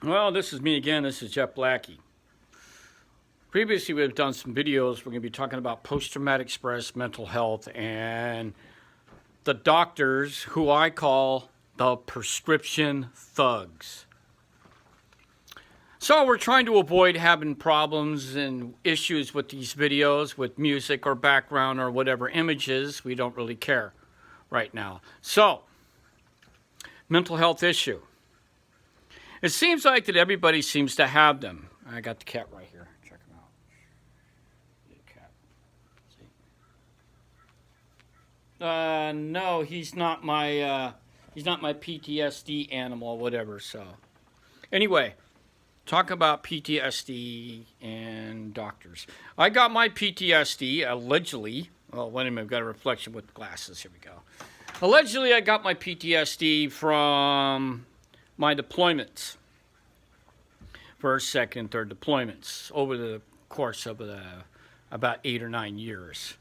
Well, this is me again. This is Jeff Blackie. Previously, we've done some videos. We're going to be talking about post-traumatic stress, mental health, and the doctors who I call the prescription thugs. So we're trying to avoid having problems and issues with these videos, with music or background or whatever images. We don't really care right now. So, mental health issue. It seems like that everybody seems to have them. I got the cat right here. Check him out. The cat. See? No, he's not my PTSD animal or whatever. So, anyway, talk about PTSD and doctors. I got my PTSD allegedly. Oh, wait a minute. I've got a reflection with glasses. Here we go. Allegedly, I got my PTSD from my deployments, first, second, third deployments over the course of about 8 or 9 years.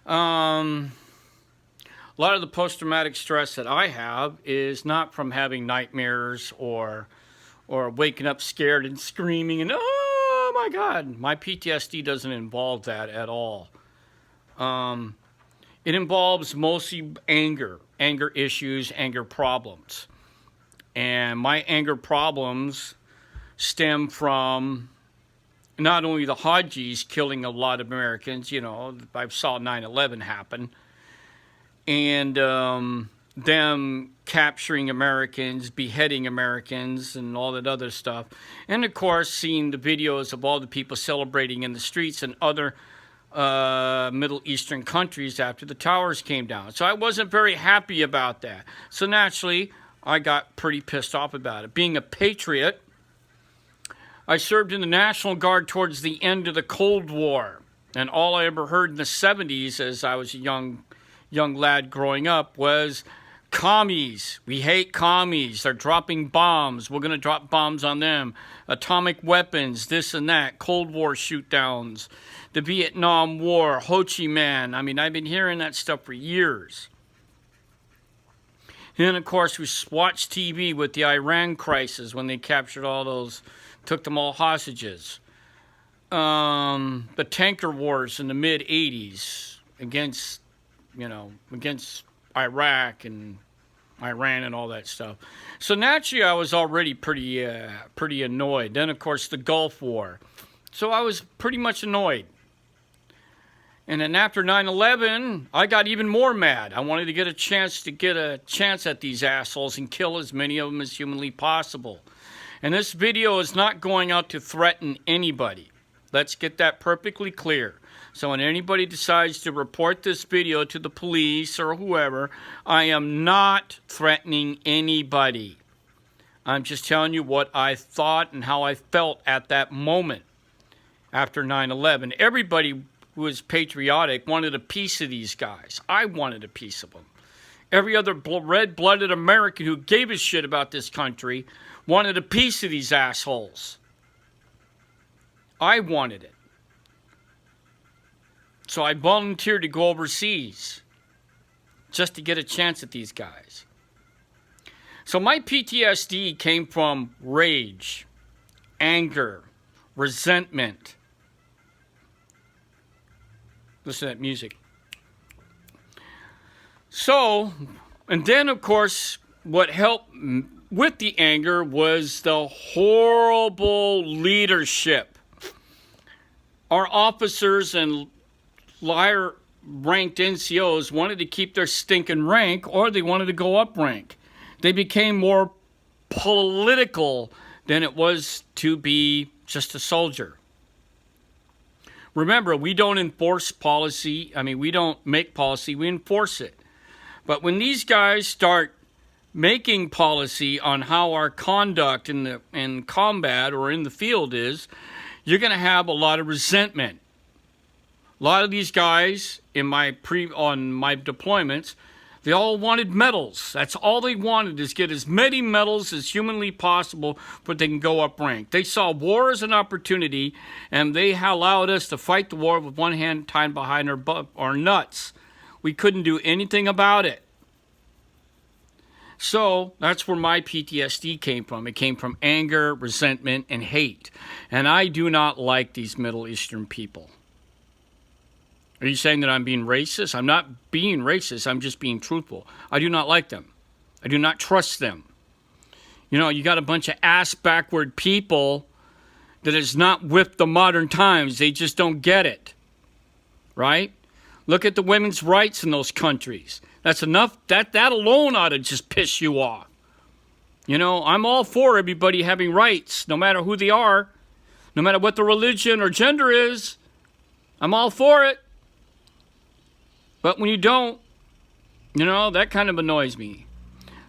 A lot of the post-traumatic stress that I have is not from having nightmares or waking up scared and screaming and oh my God. My PTSD doesn't involve that at all. It involves mostly anger issues, anger problems. And my anger problems stem from not only the Hajis killing a lot of Americans, you know, I saw 9/11 happen, and them capturing Americans, beheading Americans, and all that other stuff. And, of course, seeing the videos of all the people celebrating in the streets and other Middle Eastern countries after the towers came down. So I wasn't very happy about that. So naturally, I got pretty pissed off about it. Being a patriot, I served in the National Guard towards the end of the Cold War. And all I ever heard in the 70s as I was a young lad growing up was, commies. We hate commies. They're dropping bombs. We're going to drop bombs on them. Atomic weapons, this and that. Cold War shoot-downs. The Vietnam War. Ho Chi Minh. I mean, I've been hearing that stuff for years. And, of course, we watched TV with the Iran crisis when they captured all those, took them all hostages. The tanker wars in the mid-'80s against Iraq and Iran and all that stuff. So, naturally, I was already pretty annoyed. Then, of course, the Gulf War. So I was pretty much annoyed. And then after 9/11, I got even more mad. I wanted to get a chance at these assholes and kill as many of them as humanly possible. And this video is not going out to threaten anybody. Let's get that perfectly clear. So when anybody decides to report this video to the police or whoever, I am not threatening anybody. I'm just telling you what I thought and how I felt at that moment after 9/11. Everybody who was patriotic wanted a piece of these guys. I wanted a piece of them. Every other red-blooded American who gave a shit about this country wanted a piece of these assholes. I wanted it. So I volunteered to go overseas just to get a chance at these guys. So my PTSD came from rage, anger, resentment. Listen to that music. So, and then of course, what helped with the anger was the horrible leadership. Our officers and liar ranked NCOs wanted to keep their stinking rank, or they wanted to go up rank. They became more political than it was to be just a soldier. Remember, we don't enforce policy. I mean, we don't make policy, we enforce it. But when these guys start making policy on how our conduct in combat or in the field is, you're going to have a lot of resentment. A lot of these guys on my deployments, they all wanted medals. That's all they wanted, is get as many medals as humanly possible so they can go up rank. They saw war as an opportunity, and they allowed us to fight the war with one hand tied behind our nuts. We couldn't do anything about it. So that's where my PTSD came from. It came from anger, resentment, and hate. And I do not like these Middle Eastern people. Are you saying that I'm being racist? I'm not being racist. I'm just being truthful. I do not like them. I do not trust them. You know, you got a bunch of ass-backward people that is not with the modern times. They just don't get it. Right? Look at the women's rights in those countries. That's enough. That alone ought to just piss you off. You know, I'm all for everybody having rights, no matter who they are, no matter what the religion or gender is. I'm all for it. But when you don't, you know, that kind of annoys me.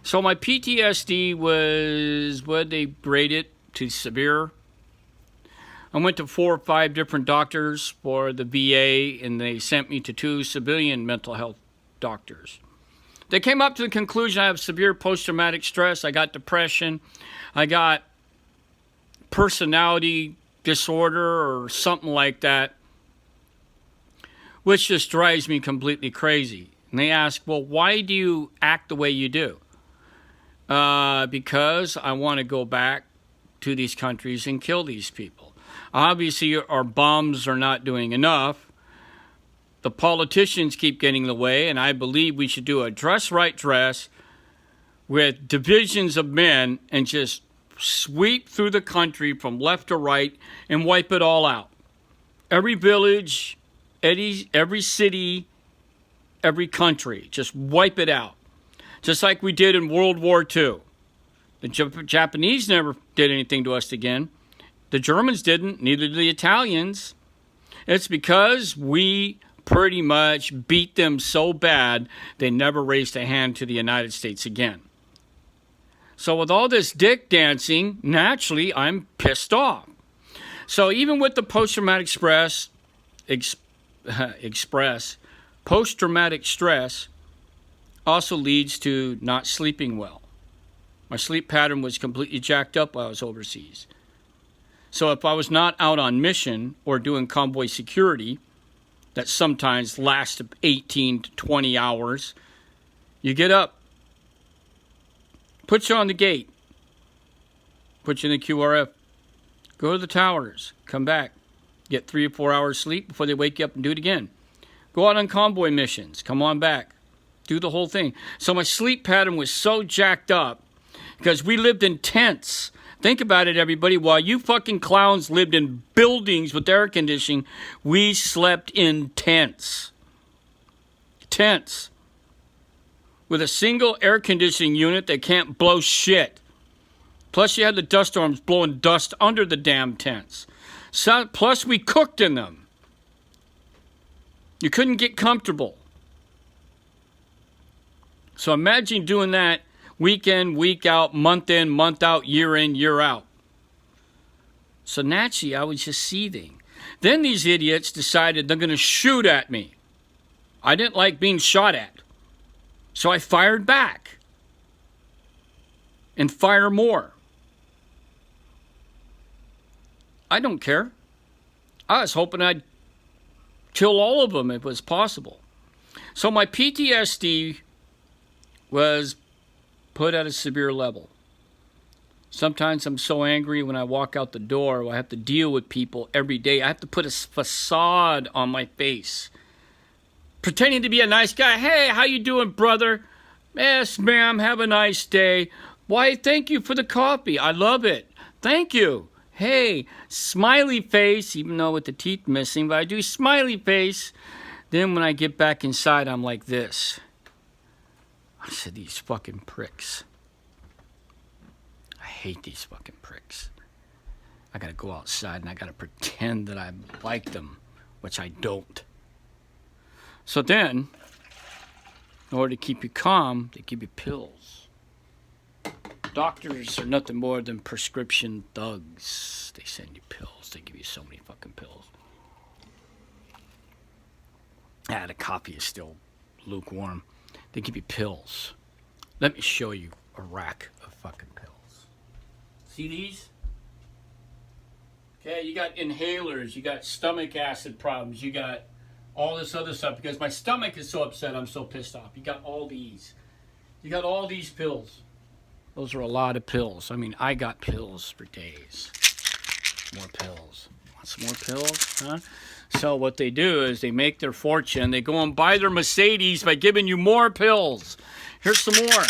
So my PTSD was, what they rated to severe. I went to 4 or 5 different doctors for the VA, and they sent me to 2 civilian mental health doctors. They came up to the conclusion I have severe post-traumatic stress. I got depression. I got personality disorder or something like that, which just drives me completely crazy. And they ask, well, why do you act the way you do? Because I want to go back to these countries and kill these people. Obviously, our bombs are not doing enough. The politicians keep getting in the way, and I believe we should do a dress right dress with divisions of men and just sweep through the country from left to right and wipe it all out. Every village, every city, every country, just wipe it out. Just like we did in World War II. The Japanese never did anything to us again. The Germans didn't, neither did the Italians. It's because we pretty much beat them so bad, they never raised a hand to the United States again. So with all this dick dancing, naturally, I'm pissed off. So even with the post-traumatic post-traumatic stress also leads to not sleeping well. My sleep pattern was completely jacked up while I was overseas. So if I was not out on mission or doing convoy security, that sometimes lasts 18 to 20 hours, you get up, put you on the gate, put you in the QRF, go to the towers, come back, get 3 or 4 hours sleep before they wake you up and do it again. Go out on convoy missions, come on back, do the whole thing. So my sleep pattern was so jacked up because we lived in tents. Think about it, everybody. While you fucking clowns lived in buildings with air conditioning, we slept in tents. Tents. With a single air conditioning unit that can't blow shit. Plus you had the dust storms blowing dust under the damn tents. So, plus we cooked in them. You couldn't get comfortable. So imagine doing that week in, week out, month in, month out, year in, year out. So naturally, I was just seething. Then these idiots decided they're going to shoot at me. I didn't like being shot at. So I fired back. And fire more. I don't care. I was hoping I'd kill all of them if it was possible. So my PTSD was put at a severe level. Sometimes I'm so angry when I walk out the door, I have to deal with people every day. I have to put a facade on my face, pretending to be a nice guy. Hey, how you doing, brother? Yes, ma'am, have a nice day. Why, thank you for the coffee. I love it. Thank you. Hey, smiley face, even though with the teeth missing, but I do smiley face. Then when I get back inside, I'm like this. I said, these fucking pricks. I hate these fucking pricks. I gotta go outside and I gotta pretend that I like them, which I don't. So then, in order to keep you calm, they give you pills. Doctors are nothing more than prescription thugs. They send you pills. They give you so many fucking pills. The coffee is still lukewarm. They give you pills. Let me show you a rack of fucking pills. See these? Okay, you got inhalers, you got stomach acid problems, you got all this other stuff because my stomach is so upset, I'm so pissed off. You got all these. You got all these pills. Those are a lot of pills. I mean, I got pills for days. More pills. Want some more pills? Huh? So what they do is they make their fortune. They go and buy their Mercedes by giving you more pills. Here's some more.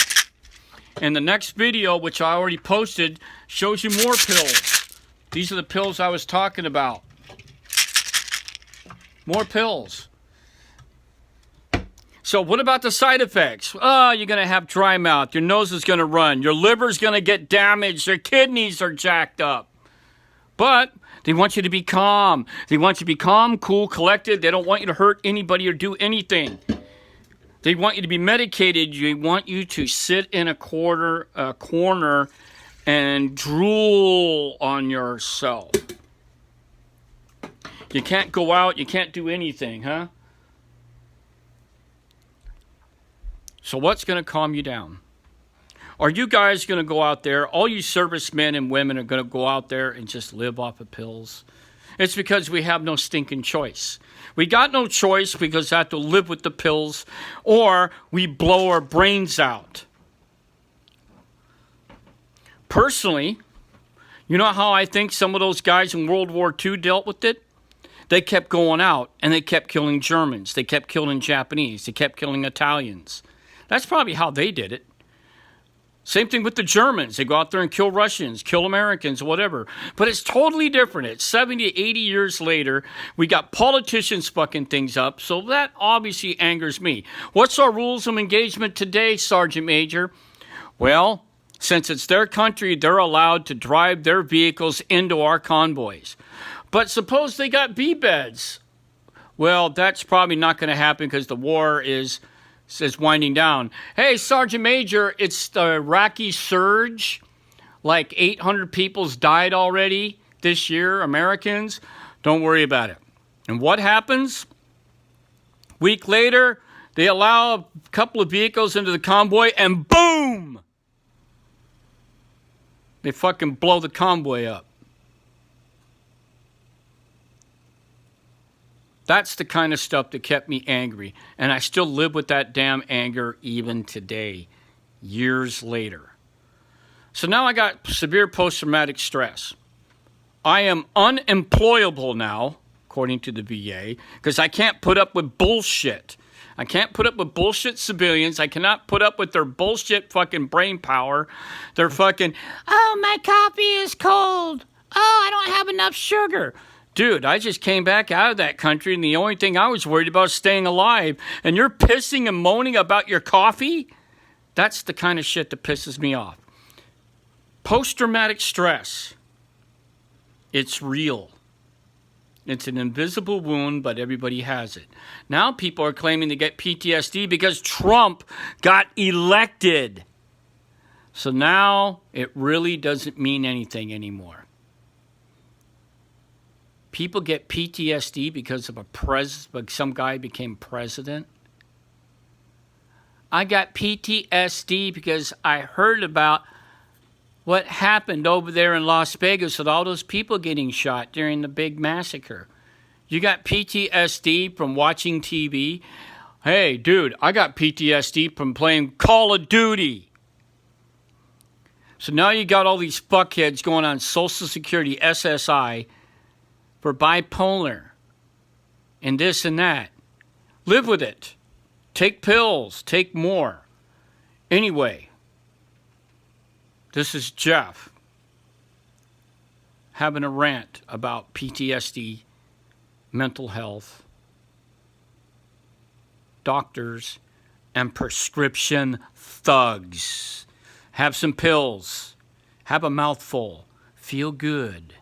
And the next video, which I already posted, shows you more pills. These are the pills I was talking about. More pills. So what about the side effects? Oh, you're going to have dry mouth. Your nose is going to run. Your liver's going to get damaged. Your kidneys are jacked up. But they want you to be calm. They want you to be calm, cool, collected. They don't want you to hurt anybody or do anything. They want you to be medicated. They want you to sit in a corner and drool on yourself. You can't go out. You can't do anything, huh? So what's going to calm you down? Are you guys going to go out there, all you servicemen and women are going to go out there and just live off of pills? It's because we have no stinking choice. We got no choice because we have to live with the pills, or we blow our brains out. Personally, you know how I think some of those guys in World War II dealt with it? They kept going out and they kept killing Germans. They kept killing Japanese. They kept killing Italians. That's probably how they did it. Same thing with the Germans. They go out there and kill Russians, kill Americans, whatever. But it's totally different. It's 70 to 80 years later. We got politicians fucking things up. So that obviously angers me. What's our rules of engagement today, Sergeant Major? Well, since it's their country, they're allowed to drive their vehicles into our convoys. But suppose they got B-beds. Well, that's probably not going to happen because the war is winding down. Hey, Sergeant Major, it's the Iraqi surge. Like 800 people's died already this year, Americans. Don't worry about it. And what happens? Week later, they allow a couple of vehicles into the convoy and boom! They fucking blow the convoy up. That's the kind of stuff that kept me angry. And I still live with that damn anger even today, years later. So now I got severe post-traumatic stress. I am unemployable now, according to the VA, because I can't put up with bullshit. I can't put up with bullshit civilians. I cannot put up with their bullshit fucking brain power. They're fucking, oh, my coffee is cold. Oh, I don't have enough sugar. Dude, I just came back out of that country, and the only thing I was worried about is staying alive. And you're pissing and moaning about your coffee? That's the kind of shit that pisses me off. Post-traumatic stress. It's real. It's an invisible wound, but everybody has it. Now people are claiming to get PTSD because Trump got elected. So now it really doesn't mean anything anymore. People get PTSD because of some guy became president. I got PTSD because I heard about what happened over there in Las Vegas with all those people getting shot during the big massacre. You got PTSD from watching TV. Hey, dude, I got PTSD from playing Call of Duty. So now you got all these fuckheads going on Social Security, SSI, for bipolar and this and that. Live with it. Take pills. Take more. Anyway, this is Jeff having a rant about PTSD, mental health, doctors, and prescription thugs. Have some pills. Have a mouthful. Feel good.